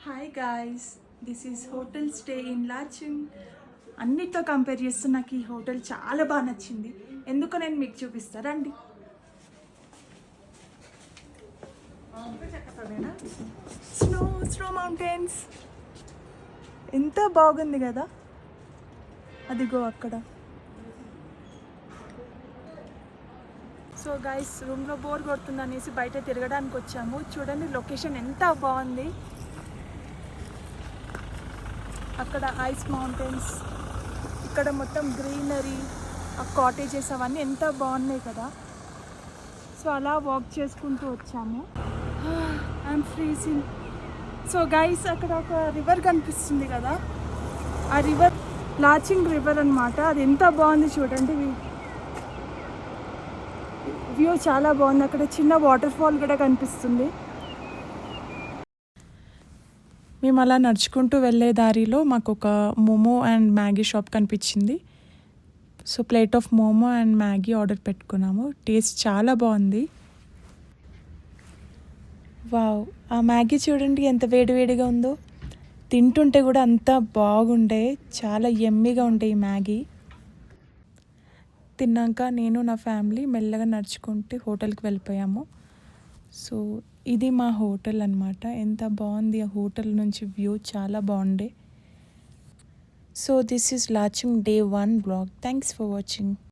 Hi guys, this is hotel stay in latching. అన్నిటితో compare చేస్తే నాకు ఈ హోటల్ చాలా బాగా నచ్చింది. ఎందుకో నేను మీకు చూపిస్తారండి. స్నో స్నో మౌంటైన్స్ ఎంత బాగుంది కదా, అదిగో అక్కడ. సో గైస్, రూమ్లో బోర్ కొడుతుంది అనేసి బయట తిరగడానికి వచ్చాము. చూడండి లొకేషన్ ఎంత బాగుంది. అక్కడ ఐస్ మౌంటైన్స్, ఇక్కడ మొత్తం గ్రీనరీ, ఆ కాటేజెస్ అవన్నీ ఎంత బాగున్నాయి కదా. సో అలా వాక్ చేసుకుంటూ వచ్చాము. I'm freezing. సో గైస్, అక్కడ ఒక రివర్ కనిపిస్తుంది కదా, ఆ రివర్ లాచింగ్ రివర్ అనమాట. అది ఎంత బాగుంది చూడండి. వ్యూ చాలా బాగుంది. అక్కడ చిన్న వాటర్ ఫాల్ కూడా కనిపిస్తుంది. మేము అలా నడుచుకుంటూ వెళ్ళే దారిలో మాకు ఒక మోమో అండ్ మ్యాగీ షాప్ కనిపించింది. So plate of momo and Maggi order పెట్టుకున్నాము. టేస్ట్ చాలా బాగుంది. వావ్, ఆ మ్యాగీ చూడండి ఎంత వేడివేడిగా ఉందో. తింటుంటే కూడా అంత బాగుండే, చాలా యమ్మీగా ఉండే ఈ మ్యాగీ. తిన్నాక నేను నా ఫ్యామిలీ మెల్లగా నడుచుకుంటూ హోటల్కి వెళ్ళిపోయాము. సో ఇది మా హోటల్ అన్నమాట. ఎంత బాగుంది ఆ హోటల్ నుంచి వ్యూ, చాలా బాగుండే. So this is latching day 1 blog. Thanks for watching.